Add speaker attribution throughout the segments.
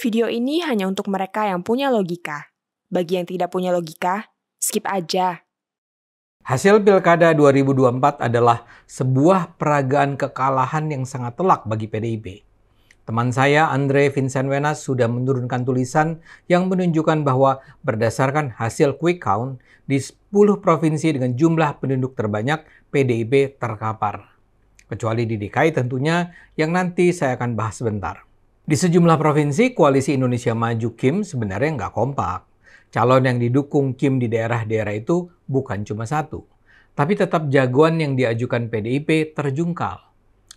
Speaker 1: Video ini hanya untuk mereka yang punya logika. Bagi yang tidak punya logika, skip aja.
Speaker 2: Hasil Pilkada 2024 adalah sebuah peragaan kekalahan yang sangat telak bagi PDIP. Teman saya, Andre Vincent Wenas, sudah menurunkan tulisan yang menunjukkan bahwa berdasarkan hasil quick count, di 10 provinsi dengan jumlah penduduk terbanyak, PDIP terkapar. Kecuali di DKI tentunya, yang nanti saya akan bahas sebentar. Di sejumlah provinsi, Koalisi Indonesia Maju Kim sebenarnya nggak kompak. Calon yang didukung Kim di daerah-daerah itu bukan cuma satu, tapi tetap jagoan yang diajukan PDIP terjungkal.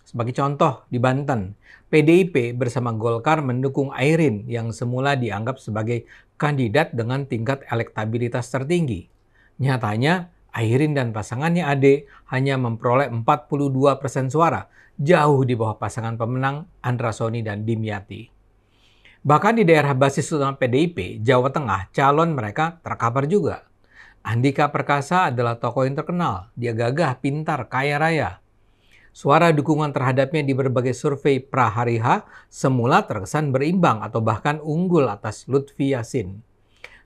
Speaker 2: Sebagai contoh, di Banten, PDIP bersama Golkar mendukung Airin yang semula dianggap sebagai kandidat dengan tingkat elektabilitas tertinggi. Nyatanya, Airin dan pasangannya Ade hanya memperoleh 42% suara, jauh di bawah pasangan pemenang Andra Soni dan Dimyati. Bahkan di daerah basis utama PDIP, Jawa Tengah, calon mereka terkapar juga. Andika Perkasa adalah tokoh yang terkenal. Dia gagah, pintar, kaya raya. Suara dukungan terhadapnya di berbagai survei prahari H semula terkesan berimbang atau bahkan unggul atas Lutfi Yassin.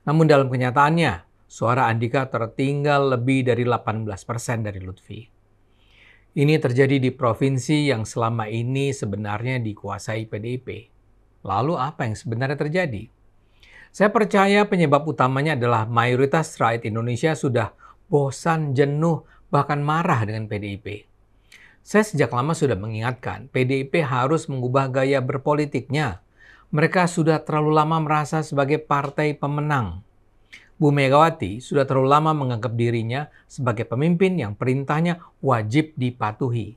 Speaker 2: Namun dalam kenyataannya, suara Andika tertinggal lebih dari 18% dari Lutfi. Ini terjadi di provinsi yang selama ini sebenarnya dikuasai PDIP. Lalu apa yang sebenarnya terjadi? Saya percaya penyebab utamanya adalah mayoritas rakyat Indonesia sudah bosan, jenuh, bahkan marah dengan PDIP. Saya sejak lama sudah mengingatkan, PDIP harus mengubah gaya berpolitiknya. Mereka sudah terlalu lama merasa sebagai partai pemenang. Bu Megawati sudah terlalu lama menganggap dirinya sebagai pemimpin yang perintahnya wajib dipatuhi.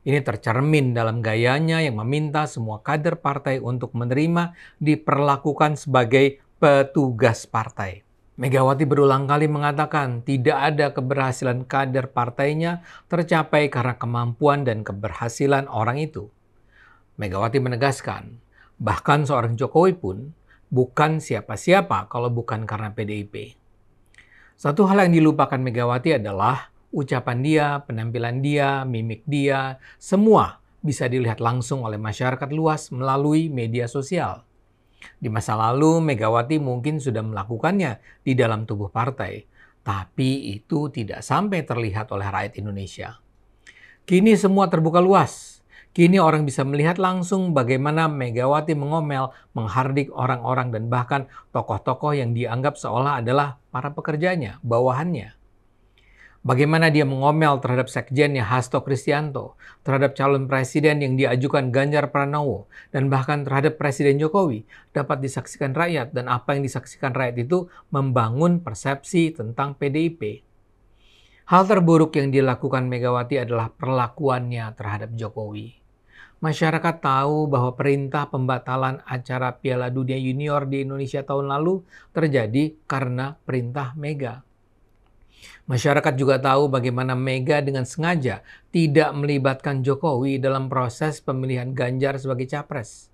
Speaker 2: Ini tercermin dalam gayanya yang meminta semua kader partai untuk menerima diperlakukan sebagai petugas partai. Megawati berulang kali mengatakan tidak ada keberhasilan kader partainya tercapai karena kemampuan dan keberhasilan orang itu. Megawati menegaskan, bahkan seorang Jokowi pun bukan siapa-siapa kalau bukan karena PDIP. Satu hal yang dilupakan Megawati adalah ucapan dia, penampilan dia, mimik dia, semua bisa dilihat langsung oleh masyarakat luas melalui media sosial. Di masa lalu, Megawati mungkin sudah melakukannya di dalam tubuh partai, tapi itu tidak sampai terlihat oleh rakyat Indonesia. Kini semua terbuka luas. Kini orang bisa melihat langsung bagaimana Megawati mengomel, menghardik orang-orang dan bahkan tokoh-tokoh yang dianggap seolah adalah para pekerjanya, bawahannya. Bagaimana dia mengomel terhadap sekjennya Hasto Kristianto, terhadap calon presiden yang diajukan Ganjar Pranowo, dan bahkan terhadap Presiden Jokowi dapat disaksikan rakyat, dan apa yang disaksikan rakyat itu membangun persepsi tentang PDIP. Hal terburuk yang dilakukan Megawati adalah perlakuannya terhadap Jokowi. Masyarakat tahu bahwa perintah pembatalan acara Piala Dunia Junior di Indonesia tahun lalu terjadi karena perintah Mega. Masyarakat juga tahu bagaimana Mega dengan sengaja tidak melibatkan Jokowi dalam proses pemilihan Ganjar sebagai capres.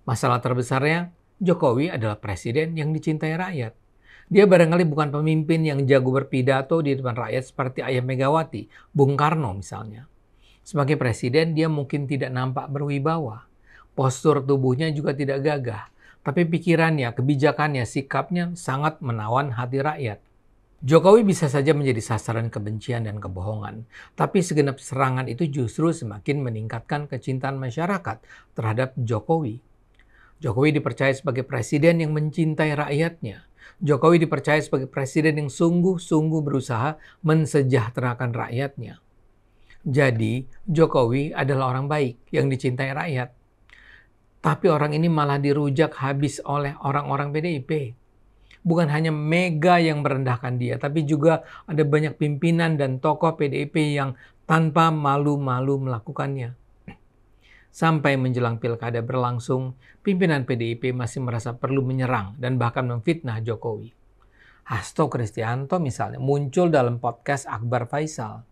Speaker 2: Masalah terbesarnya, Jokowi adalah presiden yang dicintai rakyat. Dia barangkali bukan pemimpin yang jago berpidato di depan rakyat seperti ayah Megawati, Bung Karno misalnya. Sebagai presiden, dia mungkin tidak nampak berwibawa. Postur tubuhnya juga tidak gagah, tapi pikirannya, kebijakannya, sikapnya sangat menawan hati rakyat. Jokowi bisa saja menjadi sasaran kebencian dan kebohongan, tapi segenap serangan itu justru semakin meningkatkan kecintaan masyarakat terhadap Jokowi. Jokowi dipercaya sebagai presiden yang mencintai rakyatnya. Jokowi dipercaya sebagai presiden yang sungguh-sungguh berusaha mensejahterakan rakyatnya. Jadi, Jokowi adalah orang baik yang dicintai rakyat. Tapi orang ini malah dirujak habis oleh orang-orang PDIP. Bukan hanya Mega yang merendahkan dia, tapi juga ada banyak pimpinan dan tokoh PDIP yang tanpa malu-malu melakukannya. Sampai menjelang pilkada berlangsung, pimpinan PDIP masih merasa perlu menyerang dan bahkan memfitnah Jokowi. Hasto Kristianto misalnya muncul dalam podcast Akbar Faisal.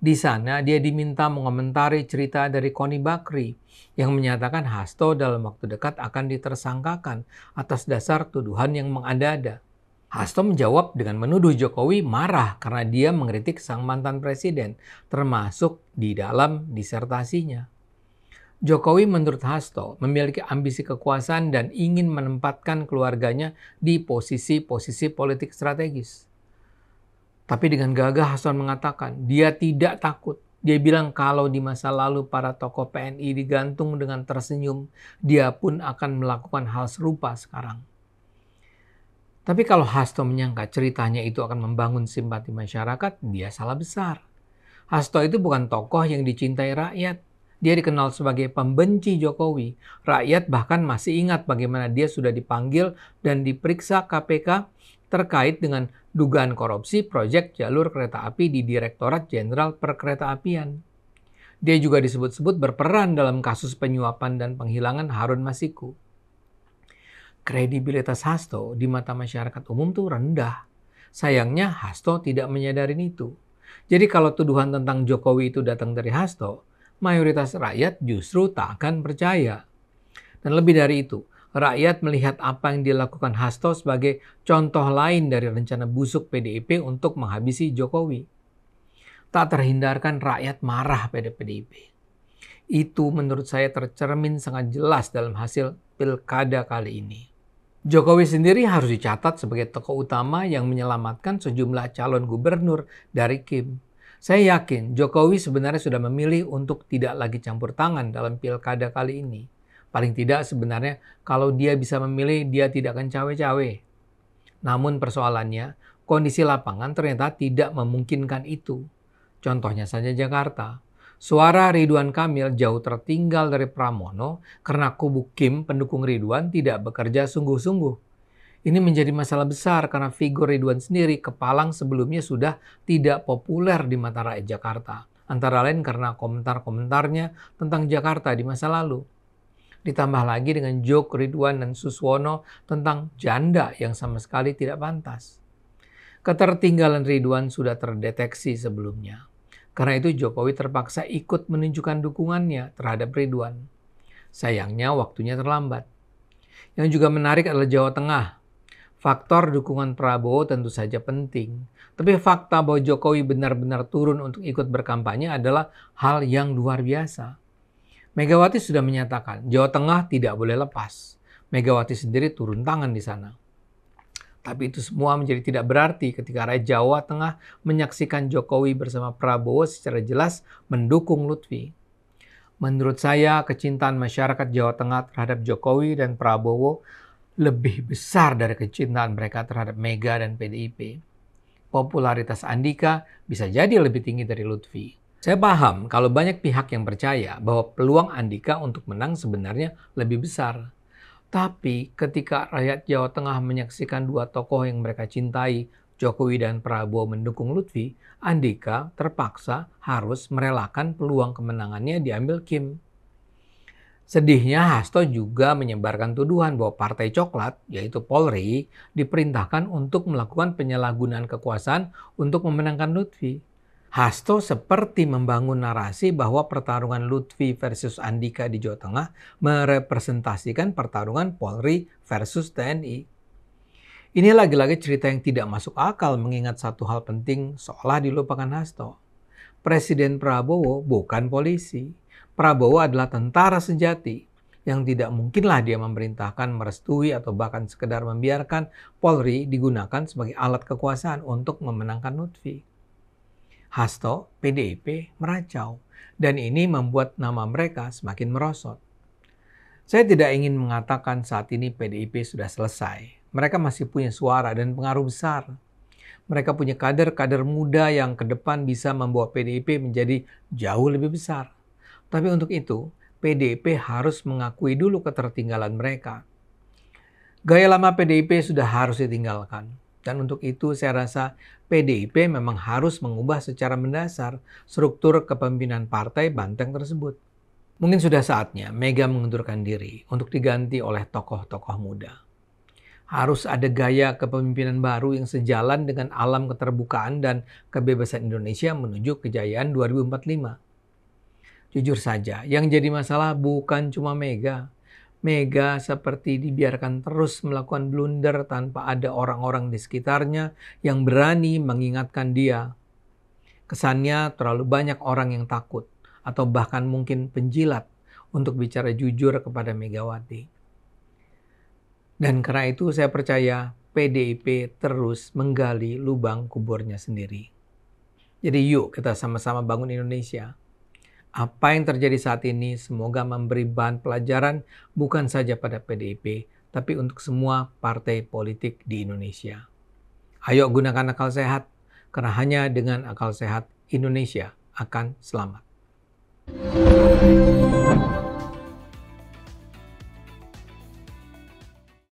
Speaker 2: Di sana dia diminta mengomentari cerita dari Koni Bakri yang menyatakan Hasto dalam waktu dekat akan ditersangkakan atas dasar tuduhan yang mengada-ada. Hasto menjawab dengan menuduh Jokowi marah karena dia mengkritik sang mantan presiden, termasuk di dalam disertasinya. Jokowi menurut Hasto memiliki ambisi kekuasaan dan ingin menempatkan keluarganya di posisi-posisi politik strategis. Tapi dengan gagah Hasto mengatakan dia tidak takut. Dia bilang kalau di masa lalu para tokoh PNI digantung dengan tersenyum, dia pun akan melakukan hal serupa sekarang. Tapi kalau Hasto menyangka ceritanya itu akan membangun simpati masyarakat, dia salah besar. Hasto itu bukan tokoh yang dicintai rakyat. Dia dikenal sebagai pembenci Jokowi. Rakyat bahkan masih ingat bagaimana dia sudah dipanggil dan diperiksa KPK terkait dengan dugaan korupsi proyek jalur kereta api di Direktorat Jenderal Perkeretaapian. Dia juga disebut-sebut berperan dalam kasus penyuapan dan penghilangan Harun Masiku. Kredibilitas Hasto di mata masyarakat umum tuh rendah. Sayangnya Hasto tidak menyadari itu. Jadi kalau tuduhan tentang Jokowi itu datang dari Hasto, mayoritas rakyat justru tak akan percaya. Dan lebih dari itu, rakyat melihat apa yang dilakukan Hasto sebagai contoh lain dari rencana busuk PDIP untuk menghabisi Jokowi. Tak terhindarkan rakyat marah pada PDIP. Itu menurut saya tercermin sangat jelas dalam hasil pilkada kali ini. Jokowi sendiri harus dicatat sebagai tokoh utama yang menyelamatkan sejumlah calon gubernur dari Kim. Saya yakin Jokowi sebenarnya sudah memilih untuk tidak lagi campur tangan dalam pilkada kali ini. Paling tidak sebenarnya kalau dia bisa memilih, dia tidak akan cawe-cawe. Namun persoalannya, kondisi lapangan ternyata tidak memungkinkan itu. Contohnya saja Jakarta. Suara Ridwan Kamil jauh tertinggal dari Pramono karena kubu Kim pendukung Ridwan tidak bekerja sungguh-sungguh. Ini menjadi masalah besar karena figur Ridwan sendiri kepalang sebelumnya sudah tidak populer di mata rakyat Jakarta. Antara lain karena komentar-komentarnya tentang Jakarta di masa lalu. Ditambah lagi dengan joke Ridwan dan Suswono tentang janda yang sama sekali tidak pantas. Ketertinggalan Ridwan sudah terdeteksi sebelumnya. Karena itu Jokowi terpaksa ikut menunjukkan dukungannya terhadap Ridwan. Sayangnya waktunya terlambat. Yang juga menarik adalah Jawa Tengah. Faktor dukungan Prabowo tentu saja penting. Tapi fakta bahwa Jokowi benar-benar turun untuk ikut berkampanye adalah hal yang luar biasa. Megawati sudah menyatakan Jawa Tengah tidak boleh lepas. Megawati sendiri turun tangan di sana. Tapi itu semua menjadi tidak berarti ketika rakyat Jawa Tengah menyaksikan Jokowi bersama Prabowo secara jelas mendukung Lutfi. Menurut saya, kecintaan masyarakat Jawa Tengah terhadap Jokowi dan Prabowo lebih besar dari kecintaan mereka terhadap Mega dan PDIP. Popularitas Andika bisa jadi lebih tinggi dari Lutfi. Saya paham kalau banyak pihak yang percaya bahwa peluang Andika untuk menang sebenarnya lebih besar. Tapi ketika rakyat Jawa Tengah menyaksikan dua tokoh yang mereka cintai, Jokowi dan Prabowo mendukung Lutfi, Andika terpaksa harus merelakan peluang kemenangannya diambil Kim. Sedihnya Hasto juga menyebarkan tuduhan bahwa Partai Coklat, yaitu Polri, diperintahkan untuk melakukan penyalahgunaan kekuasaan untuk memenangkan Lutfi. Hasto seperti membangun narasi bahwa pertarungan Lutfi versus Andika di Jawa Tengah merepresentasikan pertarungan Polri versus TNI. Ini lagi-lagi cerita yang tidak masuk akal mengingat satu hal penting seolah dilupakan Hasto. Presiden Prabowo bukan polisi. Prabowo adalah tentara sejati yang tidak mungkinlah dia memerintahkan, merestui, atau bahkan sekedar membiarkan Polri digunakan sebagai alat kekuasaan untuk memenangkan Lutfi. Hasto, PDIP meracau, dan ini membuat nama mereka semakin merosot. Saya tidak ingin mengatakan saat ini PDIP sudah selesai. Mereka masih punya suara dan pengaruh besar. Mereka punya kader-kader muda yang ke depan bisa membawa PDIP menjadi jauh lebih besar. Tapi untuk itu, PDIP harus mengakui dulu ketertinggalan mereka. Gaya lama PDIP sudah harus ditinggalkan. Dan untuk itu saya rasa PDIP memang harus mengubah secara mendasar struktur kepemimpinan partai banteng tersebut. Mungkin sudah saatnya Mega mengundurkan diri untuk diganti oleh tokoh-tokoh muda. Harus ada gaya kepemimpinan baru yang sejalan dengan alam keterbukaan dan kebebasan Indonesia menuju kejayaan 2045. Jujur saja, yang jadi masalah bukan cuma Mega. Mega seperti dibiarkan terus melakukan blunder tanpa ada orang-orang di sekitarnya yang berani mengingatkan dia. Kesannya terlalu banyak orang yang takut atau bahkan mungkin penjilat untuk bicara jujur kepada Megawati. Dan karena itu saya percaya PDIP terus menggali lubang kuburnya sendiri. Jadi yuk kita sama-sama bangun Indonesia. Apa yang terjadi saat ini semoga memberi bahan pelajaran bukan saja pada PDIP, tapi untuk semua partai politik di Indonesia. Ayo gunakan akal sehat, karena hanya dengan akal sehat Indonesia akan selamat.